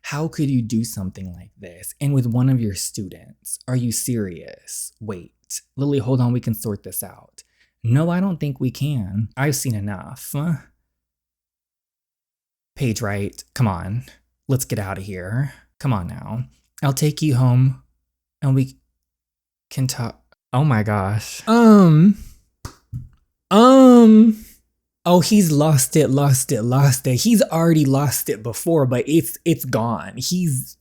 How could you do something like this? And with one of your students? Are you serious? Wait, Lily, hold on, we can sort this out. No, I don't think we can. I've seen enough. Paige, right? Come on. Let's get out of here. Come on now. I'll take you home and we can talk. Oh my gosh. Oh, he's lost it. He's already lost it before, but it's gone. He's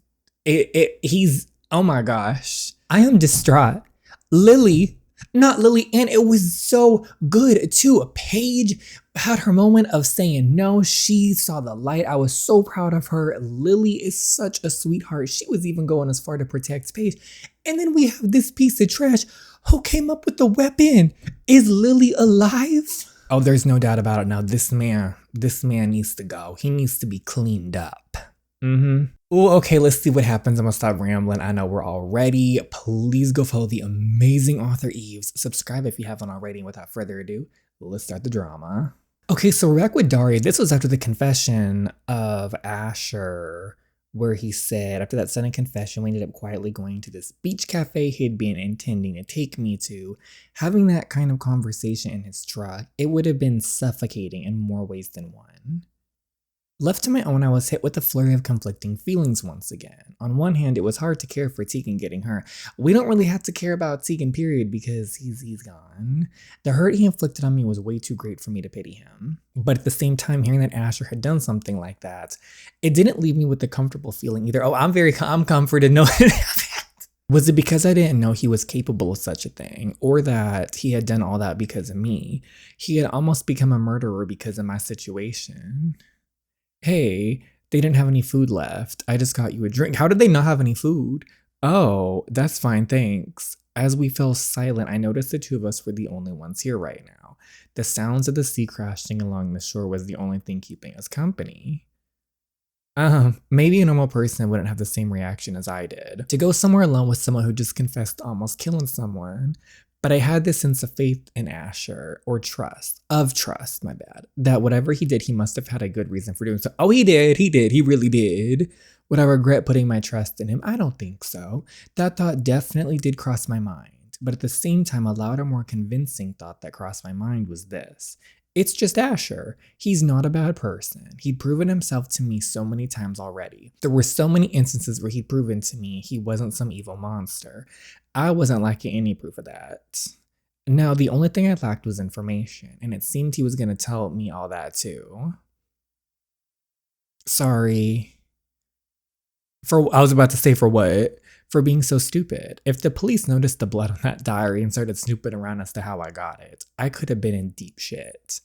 oh my gosh. I am distraught. Lily, not Lily, and it was so good too. Paige had her moment of saying no. She saw the light. I was so proud of her. Lily is such a sweetheart. She was even going as far to protect Paige. And then we have this piece of trash who came up with the weapon. Is Lily alive? Oh, there's no doubt about it now. This man needs to go. He needs to be cleaned up. Oh, okay, let's see what happens. I'm gonna stop rambling. I know we're all ready. Please go follow the amazing author Yves. Subscribe if you haven't already. And without further ado, let's start the drama. Okay, so we're back with Daria. This was after the confession of Asher, where he said, after that sudden confession, we ended up quietly going to this beach cafe he'd been intending to take me to. Having that kind of conversation in his truck, it would have been suffocating in more ways than one. Left to my own, I was hit with a flurry of conflicting feelings once again. On one hand, it was hard to care for Tegan getting hurt. We don't really have to care about Tegan, period, because he's gone. The hurt he inflicted on me was way too great for me to pity him. But at the same time, hearing that Asher had done something like that, it didn't leave me with the comfortable feeling either. Oh, I'm comforted knowing that. Was it because I didn't know he was capable of such a thing, or that he had done all that because of me? He had almost become a murderer because of my situation. Hey, they didn't have any food left. I just got you a drink. How did they not have any food? Oh, that's fine, thanks. As we fell silent, I noticed the two of us were the only ones here right now. The sounds of the sea crashing along the shore was the only thing keeping us company. Maybe a normal person wouldn't have the same reaction as I did. To go somewhere alone with someone who just confessed to almost killing someone. But I had this sense of faith in Asher, or trust, that whatever he did, he must have had a good reason for doing so. Oh, he really did. Would I regret putting my trust in him? I don't think so. That thought definitely did cross my mind. But at the same time, a louder, more convincing thought that crossed my mind was this. It's just Asher. He's not a bad person. He'd proven himself to me so many times already. There were so many instances where he'd proven to me he wasn't some evil monster. I wasn't lacking any proof of that. Now, the only thing I lacked was information, and it seemed he was going to tell me all that too. Sorry. I was about to say for what? For being so stupid. If the police noticed the blood on that diary and started snooping around as to how I got it, I could have been in deep shit.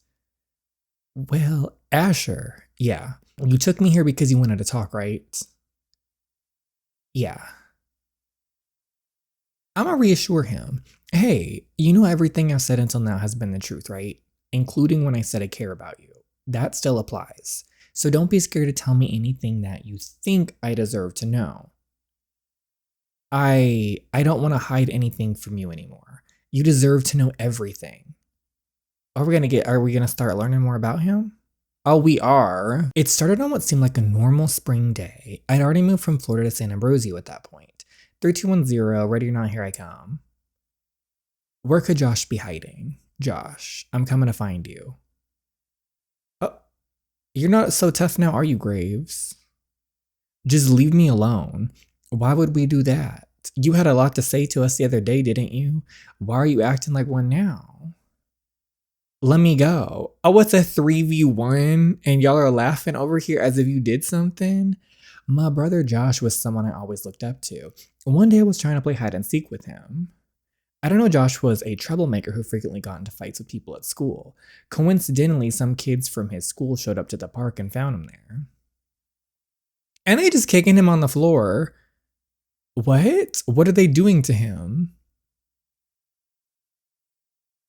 Well, Asher, yeah. You took me here because you wanted to talk, right? Yeah. I'm gonna reassure him. Hey, you know everything I've said until now has been the truth, right? Including when I said I care about you. That still applies. So don't be scared to tell me anything that you think I deserve to know. I don't want to hide anything from you anymore. You deserve to know everything. Are we gonna start learning more about him? Oh, we are. It started on what seemed like a normal spring day. I'd already moved from Florida to San Ambrosio at that point. 3210, ready or not, here I come. Where could Josh be hiding? Josh, I'm coming to find you. Oh, you're not so tough now, are you, Graves? Just leave me alone. Why would we do that? You had a lot to say to us the other day, didn't you? Why are you acting like one now? Let me go. Oh, it's a 3v1 and y'all are laughing over here as if you did something? My brother Josh was someone I always looked up to. One day I was trying to play hide and seek with him. I don't know, Josh was a troublemaker who frequently got into fights with people at school. Coincidentally, some kids from his school showed up to the park and found him there. And they just kicking him on the floor. What? What are they doing to him?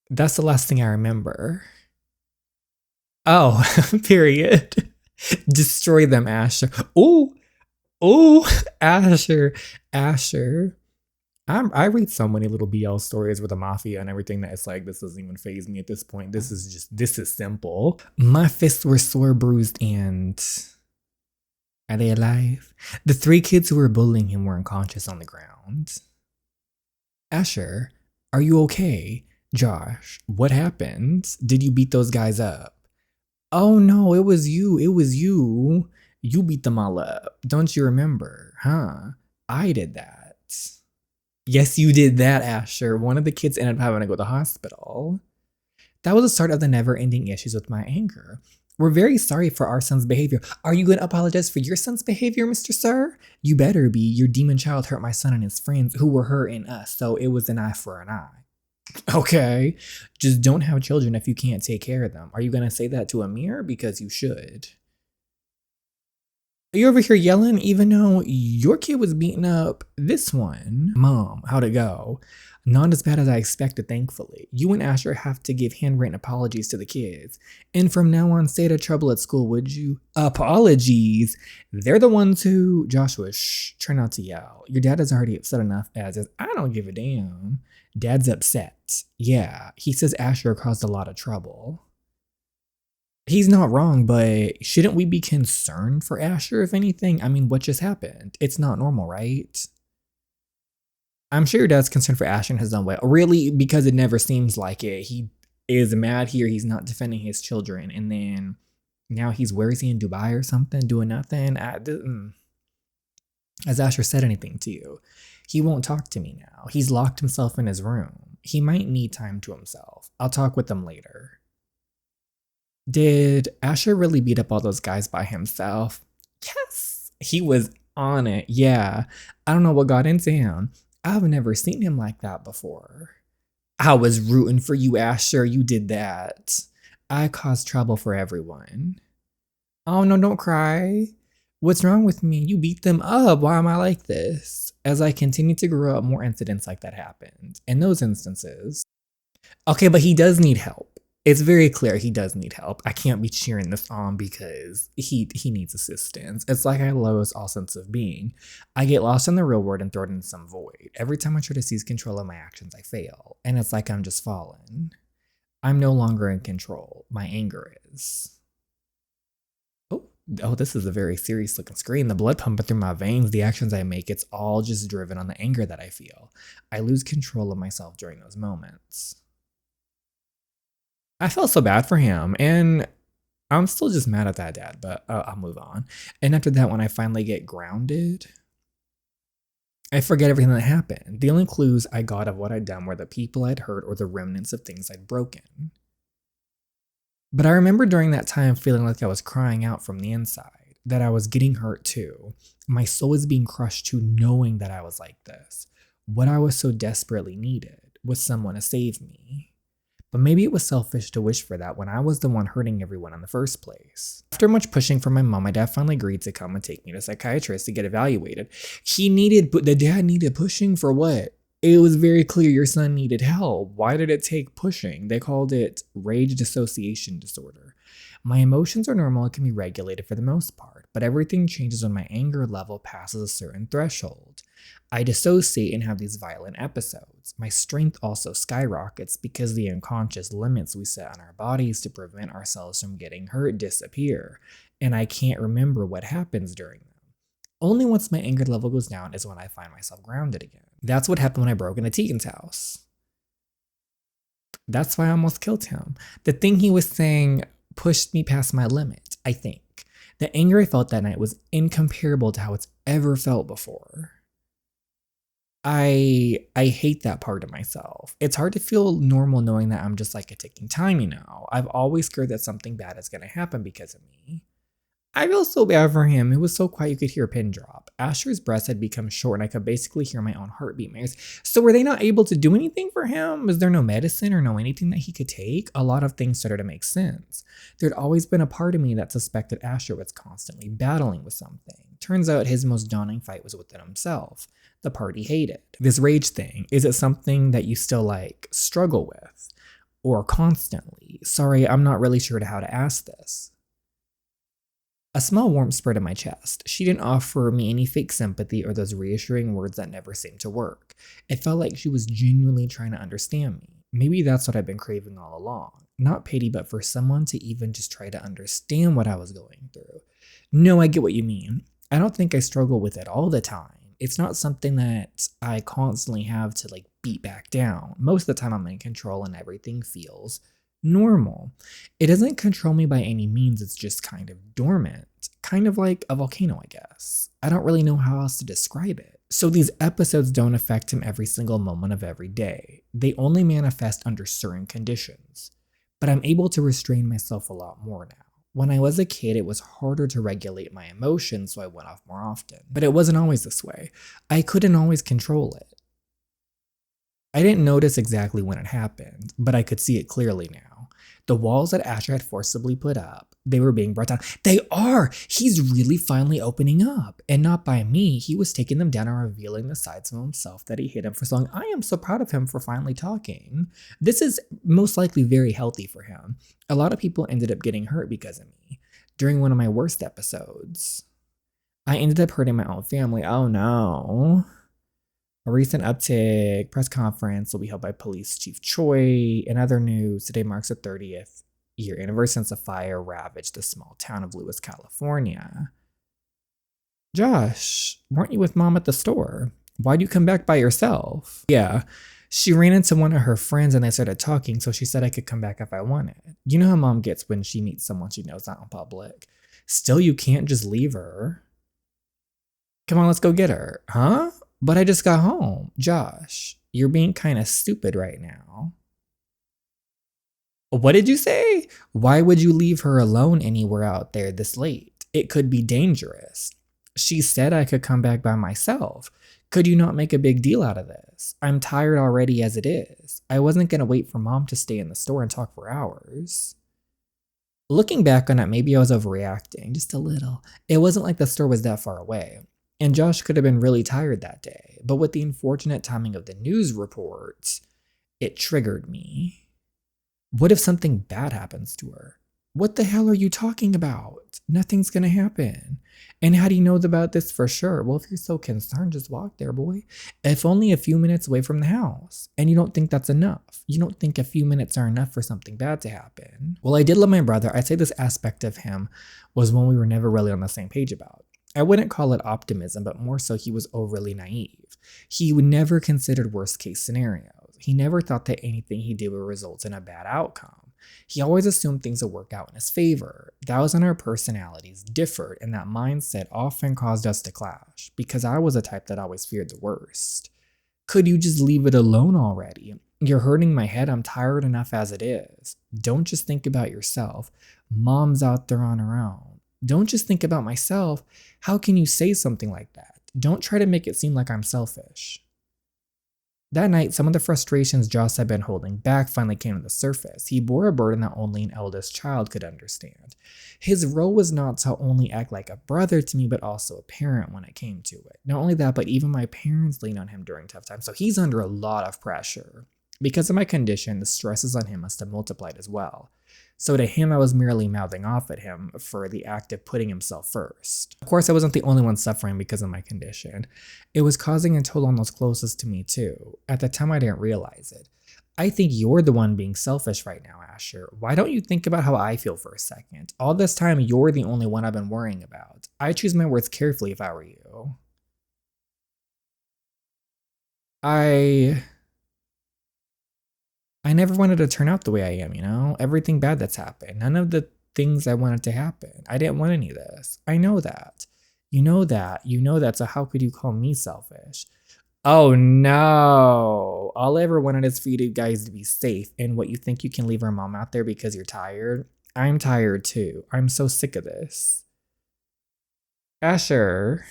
That's the last thing I remember. Oh, period. Destroy them, Asher. Oh, Asher. I read so many little BL stories with the mafia and everything that it's like, this doesn't even faze me at this point. This is simple. My fists were sore, bruised, and Are they alive? The three kids who were bullying him were unconscious on the ground. Asher, are you okay? Josh, what happened? Did you beat those guys up? Oh no, it was you. It was you. You beat them all up. Don't you remember? Huh? I did that. Yes, you did that, Asher. One of the kids ended up having to go to the hospital. That was the start of the never-ending issues with my anger. We're very sorry for our son's behavior. Are you going to apologize for your son's behavior, Mr. Sir? You better be. Your demon child hurt my son and his friends who were hurting us, so it was an eye for an eye. Okay. Just don't have children if you can't take care of them. Are you going to say that to Amir? Because you should. Are you over here yelling even though your kid was beating up this one? Mom, how'd it go? Not as bad as I expected, thankfully. You and Asher have to give handwritten apologies to the kids. And from now on, stay out of trouble at school, would you? Apologies? They're the ones who... Joshua, shh, try not to yell. Your dad is already upset enough as is. I don't give a damn. Dad's upset. Yeah, he says Asher caused a lot of trouble. He's not wrong, but shouldn't we be concerned for Asher, if anything? I mean, what just happened? It's not normal, right? I'm sure your dad's concerned for Asher and has done well. Really, because it never seems like it. He is mad here. He's not defending his children. And then now where is he, in Dubai or something, doing nothing? Has Asher said anything to you? He won't talk to me now. He's locked himself in his room. He might need time to himself. I'll talk with him later. Did Asher really beat up all those guys by himself? Yes, he was on it. Yeah, I don't know what got into him. I've never seen him like that before. I was rooting for you, Asher. You did that. I caused trouble for everyone. Oh no, don't cry. What's wrong with me? You beat them up. Why am I like this? As I continue to grow up, more incidents like that happened. In those instances. Okay, but he does need help. It's very clear he does need help. I can't be cheering this on because he needs assistance. It's like I lose all sense of being. I get lost in the real world and thrown into some void. Every time I try to seize control of my actions, I fail. And it's like I'm just fallen. I'm no longer in control. My anger is. Oh, this is a very serious looking screen. The blood pumping through my veins, the actions I make, it's all just driven on the anger that I feel. I lose control of myself during those moments. I felt so bad for him, and I'm still just mad at that dad, but I'll move on. And after that, when I finally get grounded, I forget everything that happened. The only clues I got of what I'd done were the people I'd hurt or the remnants of things I'd broken. But I remember during that time feeling like I was crying out from the inside, that I was getting hurt too. My soul was being crushed too, knowing that I was like this. What I was so desperately needed was someone to save me. But maybe it was selfish to wish for that when I was the one hurting everyone in the first place. After much pushing from my mom, my dad finally agreed to come and take me to a psychiatrist to get evaluated. The dad needed pushing for what? It was very clear your son needed help. Why did it take pushing? They called it rage dissociation disorder. My emotions are normal and can be regulated for the most part, but everything changes when my anger level passes a certain threshold. I dissociate and have these violent episodes. My strength also skyrockets because the unconscious limits we set on our bodies to prevent ourselves from getting hurt disappear, and I can't remember what happens during them. Only once my anger level goes down is when I find myself grounded again. That's what happened when I broke into Tegan's house. That's why I almost killed him. The thing he was saying pushed me past my limit, I think. The anger I felt that night was incomparable to how it's ever felt before. I hate that part of myself. It's hard to feel normal knowing that I'm just like a ticking time, I've always scared that something bad is going to happen because of me. I feel so bad for him. It was so quiet you could hear a pin drop. Asher's breaths had become short and I could basically hear my own heartbeat. So were they not able to do anything for him? Was there no medicine or no anything that he could take? A lot of things started to make sense. There'd always been a part of me that suspected Asher was constantly battling with something. Turns out his most daunting fight was within himself. The part he hated. This rage thing, is it something that you still struggle with? Or constantly? Sorry, I'm not really sure how to ask this. A small warmth spread in my chest. She didn't offer me any fake sympathy or those reassuring words that never seemed to work. It felt like she was genuinely trying to understand me. Maybe that's what I've been craving all along. Not pity, but for someone to even just try to understand what I was going through. No, I get what you mean. I don't think I struggle with it all the time. It's not something that I constantly have to like beat back down. Most of the time I'm in control and everything feels normal. It doesn't control me by any means, it's just kind of dormant. Kind of like a volcano, I guess. I don't really know how else to describe it. So these episodes don't affect him every single moment of every day. They only manifest under certain conditions. But I'm able to restrain myself a lot more now. When I was a kid, it was harder to regulate my emotions, so I went off more often. But it wasn't always this way. I couldn't always control it. I didn't notice exactly when it happened, but I could see it clearly now. The walls that Asher had forcibly put up, they were being brought down. They are! He's really finally opening up. And not by me, he was taking them down and revealing the sides of himself that he hid for so long. I am so proud of him for finally talking. This is most likely very healthy for him. A lot of people ended up getting hurt because of me. During one of my worst episodes, I ended up hurting my own family. Oh no. A recent uptick press conference will be held by Police Chief Choi. In other news, today marks the 30th year anniversary since a fire ravaged the small town of Lewis, California. Josh, weren't you with Mom at the store? Why'd you come back by yourself? Yeah, she ran into one of her friends and they started talking, so she said I could come back if I wanted. You know how Mom gets when she meets someone she knows out in public. Still, you can't just leave her. Come on, let's go get her. Huh? But I just got home. Josh, you're being kind of stupid right now. What did you say? Why would you leave her alone anywhere out there this late? It could be dangerous. She said I could come back by myself. Could you not make a big deal out of this? I'm tired already as it is. I wasn't going to wait for Mom to stay in the store and talk for hours. Looking back on it, maybe I was overreacting just a little. It wasn't like the store was that far away. And Josh could have been really tired that day, but with the unfortunate timing of the news reports, it triggered me. What if something bad happens to her? What the hell are you talking about? Nothing's gonna happen. And how do you know about this for sure? Well, if you're so concerned, just walk there, boy. If only a few minutes away from the house. And you don't think that's enough. You don't think a few minutes are enough for something bad to happen. Well, I did love my brother. I'd say this aspect of him was one we were never really on the same page about. I wouldn't call it optimism, but more so he was overly naive. He would never considered worst case scenarios. He never thought that anything he did would result in a bad outcome. He always assumed things would work out in his favor. That was when our personalities differed, and that mindset often caused us to clash, because I was a type that always feared the worst. Could you just leave it alone already? You're hurting my head. I'm tired enough as it is. Don't just think about yourself. Mom's out there on her own. Don't just think about myself. How can you say something like that? Don't try to make it seem like I'm selfish. That night, some of the frustrations Josh had been holding back finally came to the surface. He bore a burden that only an eldest child could understand. His role was not to only act like a brother to me, but also a parent when it came to it. Not only that, but even my parents leaned on him during tough times, so he's under a lot of pressure. Because of my condition, the stresses on him must have multiplied as well. So to him, I was merely mouthing off at him for the act of putting himself first. Of course, I wasn't the only one suffering because of my condition. It was causing a toll on those closest to me too. At the time, I didn't realize it. I think you're the one being selfish right now, Asher. Why don't you think about how I feel for a second? All this time, you're the only one I've been worrying about. I choose my words carefully if I were you. I never wanted to turn out the way I am, you know? Everything bad that's happened. None of the things I wanted to happen. I didn't want any of this. I know that. You know that. You know that, so how could you call me selfish? Oh no. All I ever wanted is for you guys to be safe. And what, you think you can leave our mom out there because you're tired? I'm tired too. I'm so sick of this. Asher.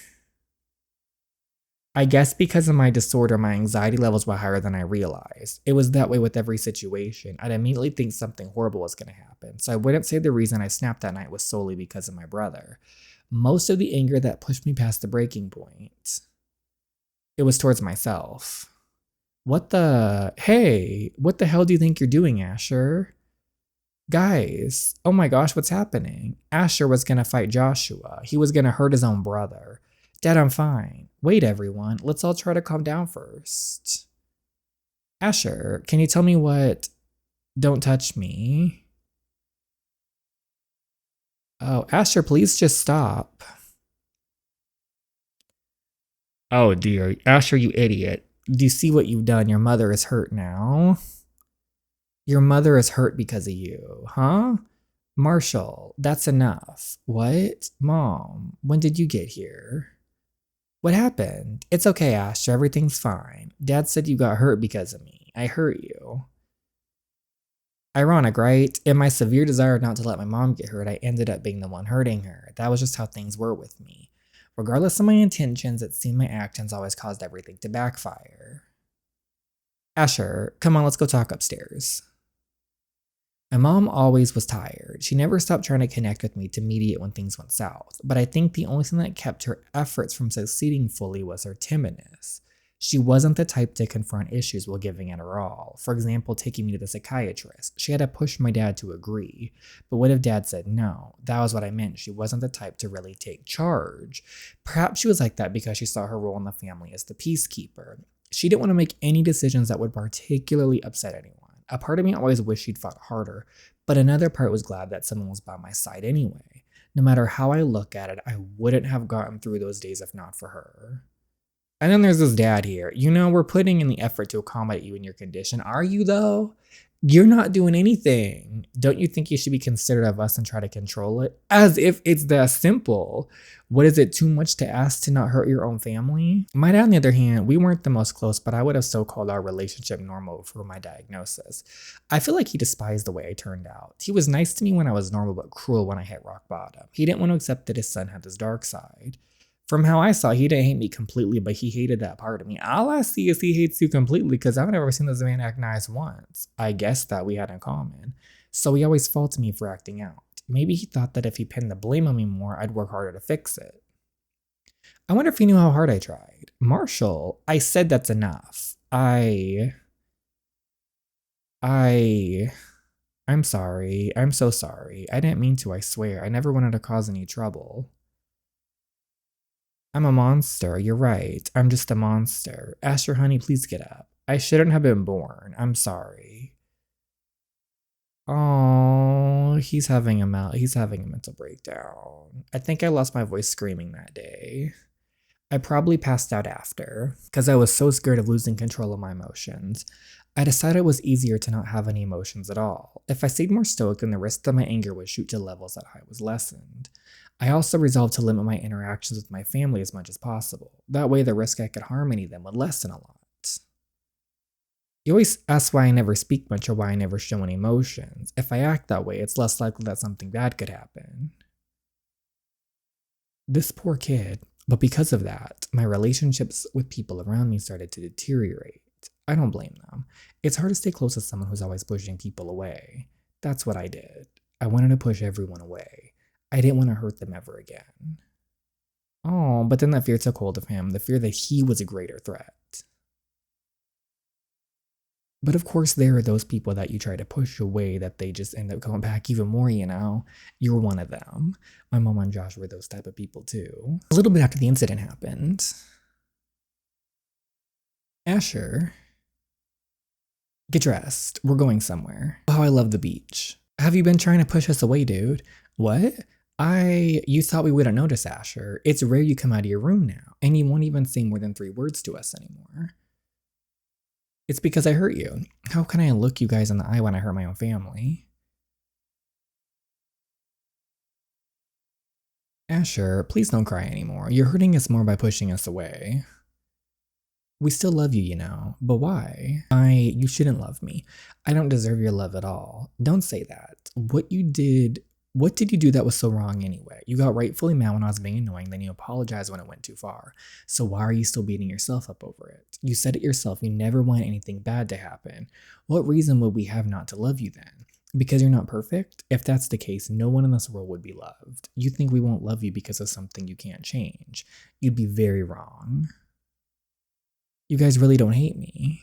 I guess because of my disorder, my anxiety levels were higher than I realized. It was that way with every situation. I'd immediately think something horrible was going to happen. So I wouldn't say the reason I snapped that night was solely because of my brother. Most of the anger that pushed me past the breaking point, it was towards myself. What the hell do you think you're doing, Asher? Guys, oh my gosh, what's happening? Asher was going to fight Joshua. He was going to hurt his own brother. Dad, I'm fine. Wait, everyone. Let's all try to calm down first. Asher, can you tell me what? Don't touch me. Oh, Asher, please just stop. Oh dear, Asher, you idiot. Do you see what you've done? Your mother is hurt now. Your mother is hurt because of you, huh? Marshall, that's enough. What? Mom, when did you get here? What happened? It's okay, Asher. Everything's fine. Dad said you got hurt because of me. I hurt you. Ironic, right? In my severe desire not to let my mom get hurt, I ended up being the one hurting her. That was just how things were with me. Regardless of my intentions, it seemed my actions always caused everything to backfire. Asher, come on, let's go talk upstairs. My mom always was tired. She never stopped trying to connect with me to mediate when things went south, but I think the only thing that kept her efforts from succeeding fully was her timidness. She wasn't the type to confront issues while giving it her all. For example, taking me to the psychiatrist. She had to push my dad to agree. But what if dad said no? That was what I meant. She wasn't the type to really take charge. Perhaps she was like that because she saw her role in the family as the peacekeeper. She didn't want to make any decisions that would particularly upset anyone. A part of me always wished she'd fought harder, but another part was glad that someone was by my side anyway. No matter how I look at it, I wouldn't have gotten through those days if not for her. And then there's this dad here. You know, we're putting in the effort to accommodate you in your condition. Are you, though? You're not doing anything. Don't you think you should be considerate of us and try to control it? As if it's that simple. What is it too much to ask to not hurt your own family? My dad, on the other hand, we weren't the most close, but I would have still called our relationship normal for my diagnosis. I feel like he despised the way I turned out. He was nice to me when I was normal, but cruel when I hit rock bottom. He didn't want to accept that his son had this dark side. From how I saw, he didn't hate me completely, but he hated that part of me. All I see is he hates you completely because I've never seen this man act nice once. I guess that we had in common. So he always faulted me for acting out. Maybe he thought that if he pinned the blame on me more, I'd work harder to fix it. I wonder if he knew how hard I tried. Marshall, I said that's enough. I'm sorry. I'm so sorry. I didn't mean to, I swear. I never wanted to cause any trouble. I'm a monster. You're right. I'm just a monster. Asher, honey, please get up. I shouldn't have been born. I'm sorry. Oh, he's having a mental breakdown. I think I lost my voice screaming that day. I probably passed out after, because I was so scared of losing control of my emotions. I decided it was easier to not have any emotions at all. If I stayed more stoic, then the risk that my anger would shoot to levels that high was lessened. I also resolved to limit my interactions with my family as much as possible. That way the risk I could harm any of them would lessen a lot. You always ask why I never speak much or why I never show any emotions. If I act that way, it's less likely that something bad could happen. This poor kid. But because of that, my relationships with people around me started to deteriorate. I don't blame them. It's hard to stay close to someone who's always pushing people away. That's what I did. I wanted to push everyone away. I didn't want to hurt them ever again. Oh, but then that fear took hold of him, the fear that he was a greater threat. But of course, there are those people that you try to push away that they just end up going back even more, you know? You're one of them. My mom and Josh were those type of people too. A little bit after the incident happened, Asher, get dressed. We're going somewhere. Oh, I love the beach. Have you been trying to push us away, dude? What? You thought we wouldn't notice, Asher. It's rare you come out of your room now, and you won't even say more than 3 words to us anymore. It's because I hurt you. How can I look you guys in the eye when I hurt my own family? Asher, please don't cry anymore. You're hurting us more by pushing us away. We still love you, you know, but why? You shouldn't love me. I don't deserve your love at all. Don't say that. What did you do that was so wrong anyway? You got rightfully mad when I was being annoying, then you apologized when it went too far. So why are you still beating yourself up over it? You said it yourself, you never want anything bad to happen. What reason would we have not to love you then? Because you're not perfect? If that's the case, no one in this world would be loved. You think we won't love you because of something you can't change. You'd be very wrong. You guys really don't hate me.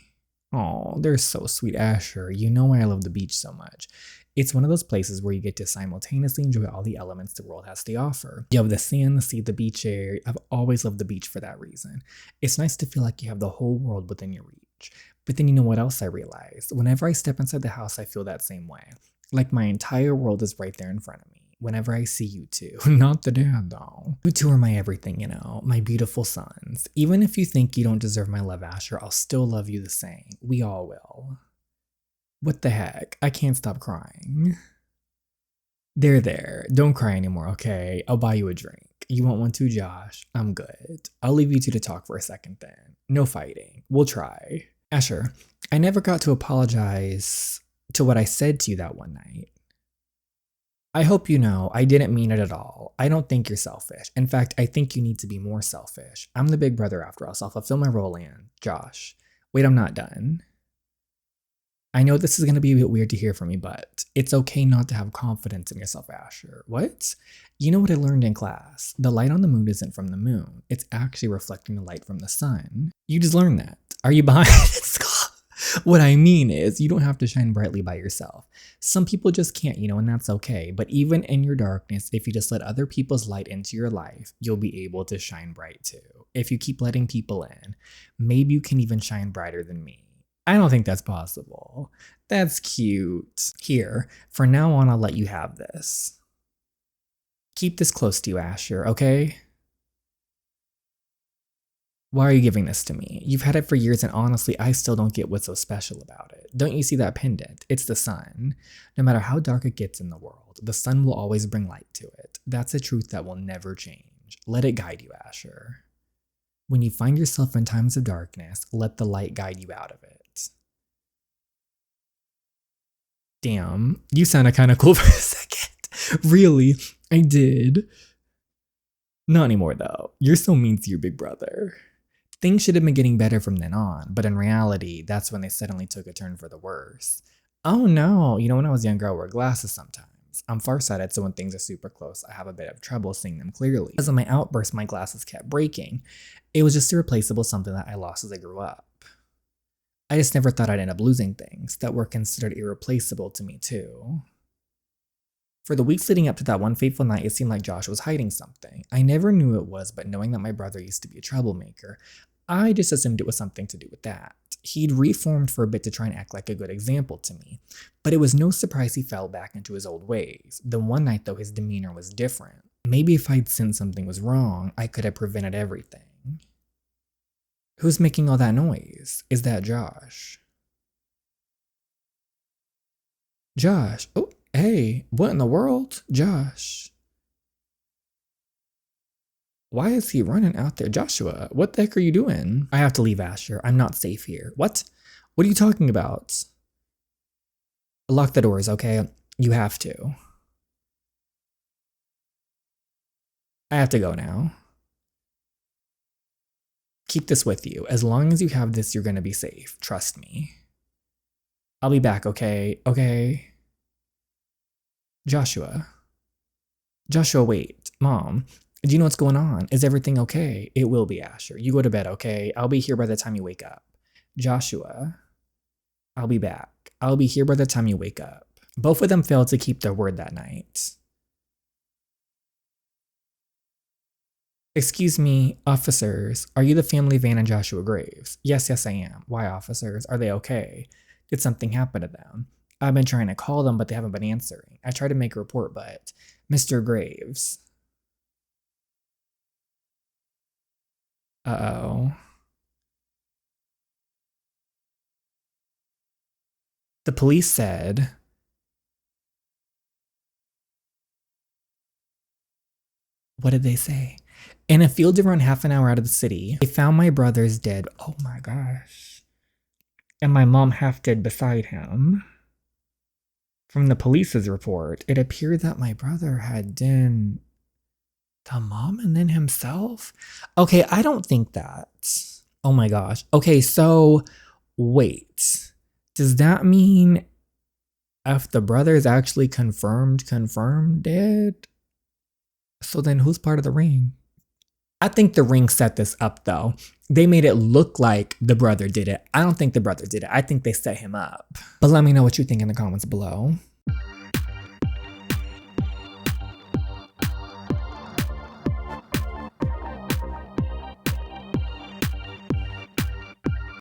Oh, they're so sweet, Asher. You know why I love the beach so much. It's one of those places where you get to simultaneously enjoy all the elements the world has to offer. You have the sand, the sea, the beach air. I've always loved the beach for that reason. It's nice to feel like you have the whole world within your reach. But then you know what else I realized? Whenever I step inside the house, I feel that same way. Like my entire world is right there in front of me. whenever I see you two. Not the dad, though. You two are my everything, you know, my beautiful sons. Even if you think you don't deserve my love, Asher, I'll still love you the same. We all will. What the heck? I can't stop crying. There. Don't cry anymore, okay? I'll buy you a drink. You want one too, Josh? I'm good. I'll leave you two to talk for a second then. No fighting. We'll try. Asher, I never got to apologize to what I said to you that one night. I hope you know I didn't mean it at all. I don't think you're selfish. In fact, I think you need to be more selfish. I'm the big brother after all, so I'll fulfill my role in. Josh. Wait, I'm not done. I know this is going to be a bit weird to hear from me, but it's okay not to have confidence in yourself, Asher. What? You know what I learned in class? The light on the moon isn't from the moon. It's actually reflecting the light from the sun. You just learned that. Are you behind in school? What I mean is, you don't have to shine brightly by yourself. Some people just can't, you know, and that's okay. But even in your darkness, if you just let other people's light into your life, you'll be able to shine bright too. If you keep letting people in, maybe you can even shine brighter than me. I don't think that's possible. That's cute. Here, for now on, I'll let you have this. Keep this close to you, Asher, okay? Why are you giving this to me? You've had it for years, and honestly, I still don't get what's so special about it. Don't you see that pendant? It's the sun. No matter how dark it gets in the world, the sun will always bring light to it. That's a truth that will never change. Let it guide you, Asher. When you find yourself in times of darkness, let the light guide you out of it. Damn, you sounded kind of cool for a second. Really, I did. Not anymore, though. You're so mean to your big brother. Things should have been getting better from then on, but in reality, that's when they suddenly took a turn for the worse. Oh no, you know, when I was younger, I wore glasses sometimes. I'm farsighted, so when things are super close, I have a bit of trouble seeing them clearly. Because of my outbursts, my glasses kept breaking. It was just irreplaceable, something that I lost as I grew up. I just never thought I'd end up losing things that were considered irreplaceable to me too. For the weeks leading up to that one fateful night, it seemed like Josh was hiding something. I never knew it was, but knowing that my brother used to be a troublemaker, I just assumed it was something to do with that. He'd reformed for a bit to try and act like a good example to me, but it was no surprise he fell back into his old ways. The one night, though, his demeanor was different. Maybe if I'd sensed something was wrong, I could have prevented everything. Who's making all that noise? Is that Josh? Josh? Oh, hey, what in the world? Josh. Why is he running out there? Joshua, what the heck are you doing? I have to leave, Asher. I'm not safe here. What? What are you talking about? Lock the doors, okay? You have to. I have to go now. Keep this with you. As long as you have this, you're gonna be safe. Trust me. I'll be back, okay? Okay? Joshua. Joshua, wait. Mom, do you know what's going on? Is everything okay? It will be, Asher. You go to bed, okay? I'll be here by the time you wake up. Joshua. I'll be back. I'll be here by the time you wake up. Both of them failed to keep their word that night. Excuse me, officers, are you the family Van and Joshua Graves? Yes, I am. Why, officers? Are they okay? Did something happen to them? I've been trying to call them, but they haven't been answering. I tried to make a report, but Mr. Graves. Uh-oh. The police said... What did they say? In a field around half an hour out of the city, they found my brother's dead. Oh my gosh. And my mom half dead beside him. From the police's report, it appeared that my brother had done the mom and then himself. Okay, I don't think that. Oh my gosh. Okay, so wait. Does that mean if the brother is actually confirmed dead? So then who's part of the ring? I think the ring set this up though. They made it look like the brother did it. I don't think the brother did it. I think they set him up. But let me know what you think in the comments below.